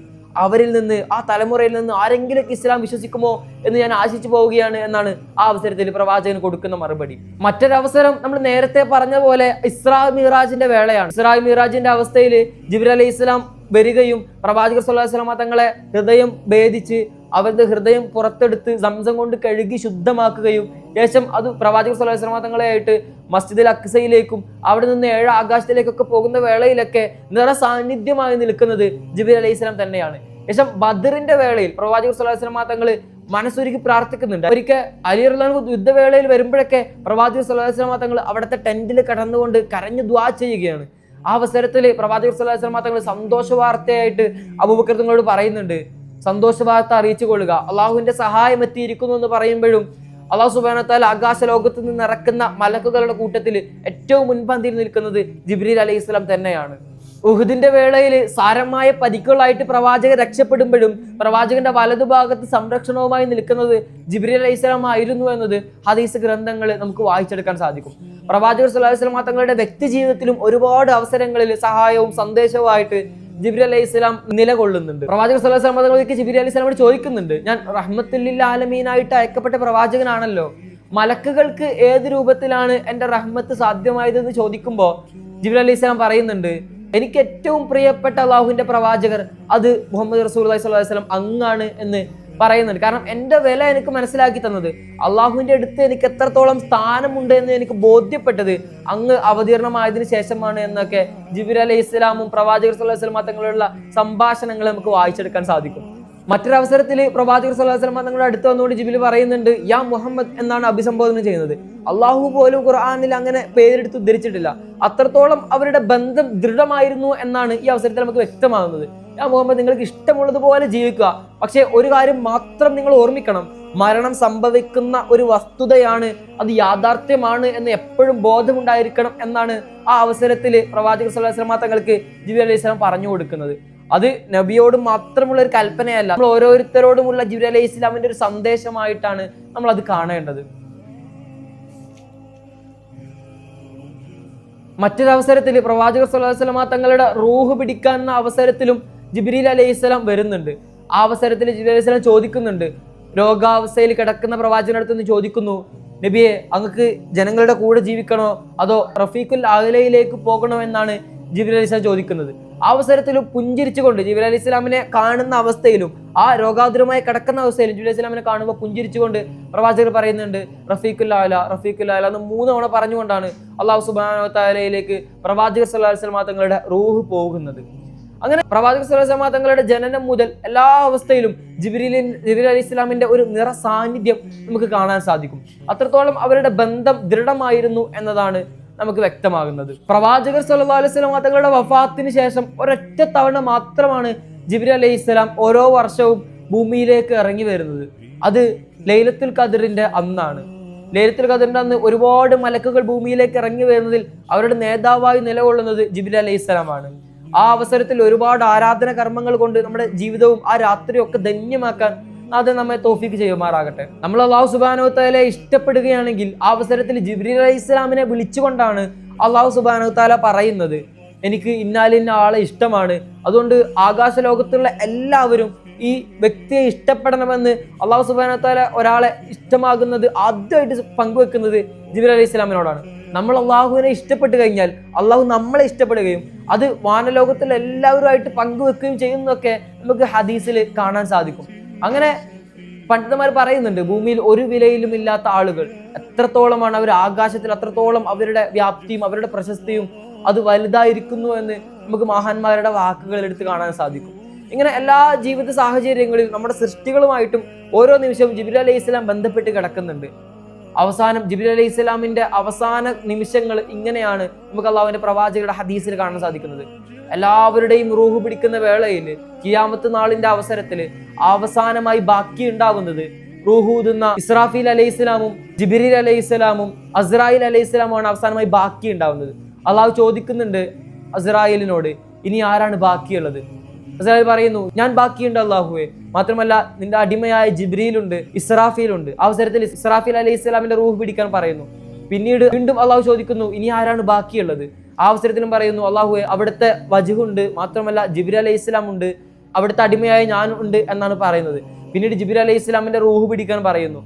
അവരിൽ നിന്ന് ആ തലമുറയിൽ നിന്ന് ആരെങ്കിലും ഇസ്ലാം വിശ്വസിക്കുമോ എന്ന് ഞാൻ ആശിച്ചു പോവുകയാണ് എന്നാണ് ആ അവസരത്തിൽ പ്രവാചകൻ കൊടുക്കുന്ന മറുപടി. മറ്റൊരവസരം നമ്മൾ നേരത്തെ പറഞ്ഞ പോലെ ഇസ്രാ മിറാജിന്റെ വേളയാണ്. ഇസ്രാ മിറാജിന്റെ അവസ്ഥയിൽ ജിബ്രീൽ അലൈഹി സ്വലാം വരികയും പ്രവാചകർ സ്വല്ലല്ലാഹു അലൈഹി വസല്ലം തങ്ങളെ ഹൃദയം ഭേദിച്ച് അവരുടെ ഹൃദയം പുറത്തെടുത്ത് സംസം കൊണ്ട് കഴുകി ശുദ്ധമാക്കുകയും ശേഷം അത് പ്രവാചകർ സ്വല്ലല്ലാഹു അലൈഹി വസല്ലം തങ്ങളെയായിട്ട് മസ്ജിദുൽ അഖ്സയിലേക്കും അവിടെ നിന്ന് 7 ആകാശത്തിലേക്കൊക്കെ പോകുന്ന വേളയിലൊക്കെ നിറ സാന്നിധ്യമായി നിൽക്കുന്നത് ജിബ്രീൽ അലൈഹി സ്വലാം തന്നെയാണ്. ശേഷം ബദറിന്റെ വേളയിൽ പ്രവാചകർ സ്വല്ലല്ലാഹു അലൈഹി വസല്ലം തങ്ങൾ മനസ്സൊരുക്കി പ്രാർത്ഥിക്കുന്നുണ്ട്. ഒരിക്കൽ അലി റളിയല്ലാഹു അൻഹു യുദ്ധവേളയിൽ വരുമ്പോഴൊക്കെ പ്രവാചകർ സ്വല്ലല്ലാഹു അലൈഹി വസല്ലം തങ്ങൾ അവിടുത്തെ ടെന്റിൽ കടന്നുകൊണ്ട് കരഞ്ഞു ദുആ ചെയ്യുകയാണ്. ആ അവസരത്തിൽ പ്രവാചകർ സ്വല്ലല്ലാഹു അലൈഹി വസല്ലം തങ്ങൾ സന്തോഷ വാർത്തയായിട്ട് അബൂബക്കർ തങ്ങളോട് പറയുന്നുണ്ട്, സന്തോഷ വാർത്ത അറിയിച്ചു കൊള്ളുക, അള്ളാഹുവിന്റെ സഹായം എത്തിയിരിക്കുന്നു എന്ന് പറയുമ്പോഴും അള്ളാഹു സുബ്ഹാനഹു വ തആല ആകാശ ലോകത്ത് നിന്ന് ഇറക്കുന്ന മലക്കുകളുടെ കൂട്ടത്തിൽ ഏറ്റവും മുൻപന്തിയിൽ നിൽക്കുന്നത് ജിബ്രീൽ അലൈഹി സ്വലാം തന്നെയാണ്. ഉഹുദിന്റെ വേളയിൽ സാരമായ പരിക്കുകളായിട്ട് പ്രവാചകൻ രക്ഷപ്പെടുമ്പോഴും പ്രവാചകന്റെ വലതുഭാഗത്ത് സംരക്ഷണവുമായി നിൽക്കുന്നത് ജിബ്രീൽ അലൈഹി സ്വലാം ആയിരുന്നു എന്നത് ഹദീസ് ഗ്രന്ഥങ്ങൾ നമുക്ക് വായിച്ചെടുക്കാൻ സാധിക്കും. പ്രവാചകർ സ്വല്ലല്ലാഹു അലൈഹി വസല്ലം തങ്ങളുടെ വ്യക്തി ജീവിതത്തിലും ഒരുപാട് അവസരങ്ങളിൽ സഹായവും സന്ദേശവുമായിട്ട് ജിബ്രീൽ അലൈഹി സ്വലാം നിലകൊള്ളുന്നുണ്ട്. പ്രവാചകർ സ്വല്ലല്ലാഹു അലൈഹി വസല്ലം തങ്ങൾക്ക് ജിബ്രീൽ അലൈഹി സ്വലാമോട് ചോദിക്കുന്നുണ്ട്, ഞാൻ റഹ്മത്തുൽ ലിൽ ആലമീനായിട്ട് അയക്കപ്പെട്ട പ്രവാചകനാണല്ലോ, മലക്കുകൾക്ക് ഏത് രൂപത്തിലാണ് എന്റെ റഹ്മത്ത് സാധ്യമായതെന്ന് ചോദിക്കുമ്പോൾ ജിബ്രീൽ അലൈഹി സ്വലാം പറയുന്നുണ്ട്, എനിക്ക് ഏറ്റവും പ്രിയപ്പെട്ട അള്ളാഹുവിന്റെ പ്രവാചകർ അത് മുഹമ്മദ് റസൂലുള്ളാഹി സ്വല്ലല്ലാഹു അലൈഹി വസല്ലം അങ്ങാണ് എന്ന് പറയുന്നുണ്ട്. കാരണം എൻ്റെ വില എനിക്ക് മനസ്സിലാക്കി തന്നത്, അള്ളാഹുവിന്റെ അടുത്ത് എനിക്ക് എത്രത്തോളം സ്ഥാനമുണ്ട് എന്ന് എനിക്ക് ബോധ്യപ്പെട്ടത് അങ്ങ് അവതീർണമായതിനു ശേഷമാണ് എന്നൊക്കെ ജിബ്രീൽ അലൈഹി ഇസ്ലാമും പ്രവാചകർ സ്വല്ലല്ലാഹു അലൈഹി വസല്ലം തങ്ങളുള്ള സംഭാഷണങ്ങൾ നമുക്ക് വായിച്ചെടുക്കാൻ സാധിക്കും. മറ്റൊരവസരത്തിൽ പ്രവാചകർ സ്വല്ലല്ലാഹു അലൈഹി വസല്ലം തങ്ങളുടെ അടുത്ത് വന്നുകൊണ്ട് ജിബ്രീൽ പറയുന്നുണ്ട്, യാ മുഹമ്മദ് എന്നാണ് അഭിസംബോധന ചെയ്യുന്നത്. അള്ളാഹു പോലും ഖുർആനിൽ അങ്ങനെ പേരെടുത്ത് ഉദ്ധരിച്ചിട്ടില്ല. അത്രത്തോളം അവരുടെ ബന്ധം ദൃഢമായിരുന്നു എന്നാണ് ഈ അവസരത്തിൽ നമുക്ക് വ്യക്തമാകുന്നത്. യാ മുഹമ്മദ്, നിങ്ങൾക്ക് ഇഷ്ടമുള്ളതുപോലെ ജീവിക്കുക, പക്ഷേ ഒരു കാര്യം മാത്രം നിങ്ങൾ ഓർമ്മിക്കണം, മരണം സംഭവിക്കുന്ന ഒരു വസ്തുതയാണ്, അത് യാഥാർത്ഥ്യമാണ് എന്ന് എപ്പോഴും ബോധമുണ്ടായിരിക്കണം എന്നാണ് ആ അവസരത്തിൽ പ്രവാചകർ സ്വല്ലല്ലാഹു അലൈഹി വസല്ലം തങ്ങൾക്ക് ജിബ്രീൽ അലൈഹി സ്വലാം പറഞ്ഞു കൊടുക്കുന്നത്. അത് നബിയോട് മാത്രമുള്ള ഒരു കൽപ്പനയല്ല, നമ്മൾ ഓരോരുത്തരോടുമുള്ള ജിബ്രീൽ അലൈഹി ഇസ്ലാമിന്റെ ഒരു സന്ദേശമായിട്ടാണ് നമ്മൾ അത് കാണേണ്ടത്. മറ്റൊരവസരത്തിൽ പ്രവാചകർ സ്വല്ലല്ലാഹു അലൈഹി വസല്ലം തങ്ങളുടെ റൂഹ് പിടിക്കാവുന്ന അവസരത്തിലും ജിബ്രീൽ അലൈഹി ഇസ്ലാം വരുന്നുണ്ട്. ആ അവസരത്തിൽ ജിബ്രീൽ അലൈഹി ഇസ്ലാം ചോദിക്കുന്നുണ്ട്, രോഗാവസ്ഥയിൽ കിടക്കുന്ന പ്രവാചകന്റെ അടുത്ത് നിന്ന് ചോദിക്കുന്നു, നബിയെ, അങ്ങക്ക് ജനങ്ങളുടെ കൂടെ ജീവിക്കണോ അതോ റഫീഖുൽ അഅലയിലേക്ക് പോകണോ എന്നാണ് ജിബ്രീൽ അലൈഹി ഇസ്ലാം ചോദിക്കുന്നത്. ആ അവസരത്തിലും പുഞ്ചിരിച്ചുകൊണ്ട് ജിബ്രീൽ അലൈഹി ഇസ്ലാമിനെ കാണുന്ന അവസ്ഥയിലും ആ രോഗാതുരമായി കിടക്കുന്ന അവസ്ഥയിലും ജിബ്രീൽ അലൈഹി ഇസ്ലാമിനെ കാണുമ്പോൾ പുഞ്ചിരിച്ചുകൊണ്ട് പ്രവാചകർ പറയുന്നുണ്ട്, റഫീഖുൽ അഅല റഫീഖുൽ അഅല എന്ന് 3 തവണ പറഞ്ഞുകൊണ്ടാണ് അല്ലാഹു സുബ്ഹാനഹു വ തആലയിലേക്ക് പ്രവാചകർ സ്വല്ലല്ലാഹു അലൈഹി വസല്ലം തങ്ങളുടെ റൂഹ് പോകുന്നത്. അങ്ങനെ പ്രവാചകർ സ്വല്ലല്ലാഹു അലൈഹി വസല്ലം തങ്ങളുടെ ജനനം മുതൽ എല്ലാ അവസ്ഥയിലും ജിബ്രീൽ അലൈഹി ഇസ്ലാമിന്റെ ഒരു നിറ സാന്നിധ്യം നമുക്ക് കാണാൻ സാധിക്കും. അത്രത്തോളം അവരുടെ ബന്ധം ദൃഢമായിരുന്നു എന്നതാണ് നമുക്ക് വ്യക്തമാകുന്നത്. പ്രവാചകർ സ്വല്ലല്ലാഹു അലൈഹി വസല്ലം തങ്ങളുടെ വഫാത്തിന് ശേഷം ഒരൊറ്റ തവണ മാത്രമാണ് ജിബ്രീൽ അലൈഹി ഇസ്ലാം ഓരോ വർഷവും ഭൂമിയിലേക്ക് ഇറങ്ങി വരുന്നത്. അത് ലൈലത്തുൽ ഖദ്റിന്റെ അന്നാണ്. ലൈലത്തുൽ ഖദ്റിന്റെ അന്ന് ഒരുപാട് മലക്കുകൾ ഭൂമിയിലേക്ക് ഇറങ്ങി വരുന്നതിൽ അവരുടെ നേതാവായി നിലകൊള്ളുന്നത് ജിബ്രീൽ അലൈഹി ഇസ്ലാമാണ്. ആ അവസരത്തിൽ ഒരുപാട് ആരാധന കർമ്മങ്ങൾ കൊണ്ട് നമ്മുടെ ജീവിതവും ആ രാത്രിയും ഒക്കെ ധന്യമാക്കാൻ അത് നമ്മെ തൗഫീഖ് ചെയ്യുമാറാകട്ടെ. നമ്മൾ അല്ലാഹു സുബ്ഹാനഹു വ തആലയെ ഇഷ്ടപ്പെടുകയാണെങ്കിൽ ആ അവസരത്തിൽ ജിബ്രീൽ അലൈഹി ഇസ്ലാമിനെ വിളിച്ചുകൊണ്ടാണ് അല്ലാഹു സുബ്ഹാനഹു വ തആല പറയുന്നത്, എനിക്ക് ഇന്നാലിന്ന ആളെ ഇഷ്ടമാണ്, അതുകൊണ്ട് ആകാശ ലോകത്തുള്ള എല്ലാവരും ഈ വ്യക്തിയെ ഇഷ്ടപ്പെടണമെന്ന് അല്ലാഹു സുബ്ഹാനഹു വ തആല ഒരാളെ ഇഷ്ടമാകുന്നത് ആദ്യമായിട്ട് പങ്കുവെക്കുന്നത് ജിബ്രീൽ അലൈഹി ഇസ്ലാമിനോടാണ്. നമ്മൾ അള്ളാഹുവിനെ ഇഷ്ടപ്പെട്ട് കഴിഞ്ഞാൽ അള്ളാഹു നമ്മളെ ഇഷ്ടപ്പെടുകയും അത് വാനലോകത്തിൽ എല്ലാവരുമായിട്ട് പങ്കുവെക്കുകയും ചെയ്യുന്നതൊക്കെ നമുക്ക് ഹദീസിൽ കാണാൻ സാധിക്കും. അങ്ങനെ പണ്ഡിതന്മാർ പറയുന്നുണ്ട്, ഭൂമിയിൽ ഒരു വിലയിലും ഇല്ലാത്ത ആളുകൾ എത്രത്തോളമാണ് അവർ ആകാശത്തിൽ, അത്രത്തോളം അവരുടെ വ്യാപ്തിയും അവരുടെ പ്രശസ്തിയും അത് വലുതായിരിക്കുന്നു എന്ന് നമുക്ക് മഹാന്മാരുടെ വാക്കുകൾ എടുത്ത് കാണാൻ സാധിക്കും. ഇങ്ങനെ എല്ലാ ജീവിത സാഹചര്യങ്ങളിലും നമ്മുടെ സൃഷ്ടികളുമായിട്ടും ഓരോ നിമിഷവും ജിബ്രീൽ അലൈഹി ഇസ്ലാം ബന്ധപ്പെട്ട് കിടക്കുന്നുണ്ട്. അവസാനം ജിബ്രീൽ അലൈഹി ഇസ്ലാമിന്റെ അവസാന നിമിഷങ്ങൾ ഇങ്ങനെയാണ് നമുക്ക് അള്ളാഹുവിന്റെ പ്രവാചകരുടെ ഹദീസിൽ കാണാൻ സാധിക്കുന്നത്. എല്ലാവരുടെയും റൂഹ് പിടിക്കുന്ന വേളയിൽ ഖിയാമത്ത് നാളിന്റെ അവസരത്തിൽ അവസാനമായി ബാക്കി ഉണ്ടാകുന്നത് റൂഹ് ഊതുന്ന ഇസ്രാഫീൽ അലൈഹി ഇസ്ലാമും ജിബ്രീൽ അലൈഹി ഇസ്ലാമും അസ്രായിൽ അലൈഹി ഇസ്ലാമുമാണ് അവസാനമായി ബാക്കി ഉണ്ടാകുന്നത്. അള്ളാഹു ചോദിക്കുന്നുണ്ട് അസ്രായിലിനോട്, ഇനി ആരാണ് ബാക്കിയുള്ളത്? അസ്രായിൽ പറയുന്നു, ഞാൻ ബാക്കിയുണ്ട് അള്ളാഹുവെ, മാത്രമല്ല നിന്റെ അടിമയായ ജിബ്രീലുണ്ട്, ഇസ്രാഫീലുണ്ട്. അവസരത്തിൽ ഇസ്രാഫീൽ അലൈഹി ഇസ്ലാമിന്റെ റൂഹ് പിടിക്കാൻ പറയുന്നു. പിന്നീട് വീണ്ടും അള്ളാഹു ചോദിക്കുന്നു, ഇനി ആരാണ് ബാക്കിയുള്ളത്? ആ അവസരത്തിലും പറയുന്നു, അള്ളാഹുവെ, അവിടുത്തെ വജ്ഹുണ്ട്, മാത്രമല്ല ജിബ്രീൽ അലൈഹി ഇസ്ലാം ഉണ്ട്, അവിടുത്തെ അടിമയായ ഞാൻ ഉണ്ട് എന്നാണ് പറയുന്നത്. പിന്നീട് ജിബ്രീൽ അലൈഹി ഇസ്ലാമിന്റെ റൂഹ് പിടിക്കാൻ പറയുന്നു.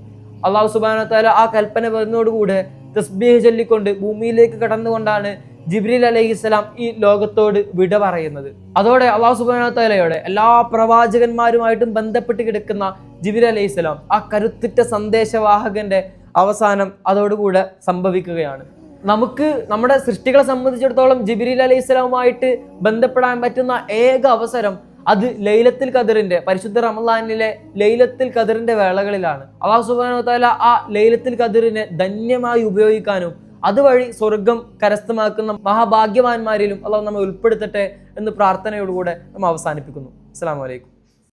അള്ളാഹു സുബ്ഹാനഹു വ തആല ആ കൽപ്പന വരുന്നതോടുകൂടെ തസ്ബീഹ് ചൊല്ലിക്കൊണ്ട് ഭൂമിയിലേക്ക് കടന്നുകൊണ്ടാണ് ജിബ്രീൽ അലൈഹി ഇസ്ലാം ഈ ലോകത്തോട് വിട പറയുന്നത്. അതോടെ അള്ളാഹു സുബ്ഹാനഹു വ തആലയോടെ എല്ലാ പ്രവാചകന്മാരുമായിട്ടും ബന്ധപ്പെട്ട് കിടക്കുന്ന ജിബ്രീൽ അലൈഹി ഇസ്ലാം, ആ കരുത്തുറ്റ സന്ദേശവാഹകന്റെ അവസാനം അതോടുകൂടെ സംഭവിക്കുകയാണ്. നമുക്ക് നമ്മുടെ സൃഷ്ടികളെ സംബന്ധിച്ചിടത്തോളം ജിബ്രീൽ അലൈഹി ഇസ്ലാമുമായിട്ട് ബന്ധപ്പെടാൻ പറ്റുന്ന ഏക അവസരം അത് ലൈലത്തുൽ ഖദ്റിന്റെ, പരിശുദ്ധ റമളാനിലെ ലൈലത്തുൽ ഖദ്റിന്റെ വേളകളിലാണ്. അല്ലാഹു സുബ്ഹാനഹു വ തആല ആ ലൈലത്തുൽ ഖദ്റിനെ ധന്യമായി ഉപയോഗിക്കാനും അതുവഴി സ്വർഗം കരസ്ഥമാക്കുന്ന മഹാഭാഗ്യവാന്മാരിലും അല്ലാഹു നമ്മെ ഉൾപ്പെടുത്തട്ടെ എന്ന് പ്രാർത്ഥനയോടുകൂടെ നമ്മൾ അവസാനിപ്പിക്കുന്നു. അസ്സലാമു അലൈക്കും.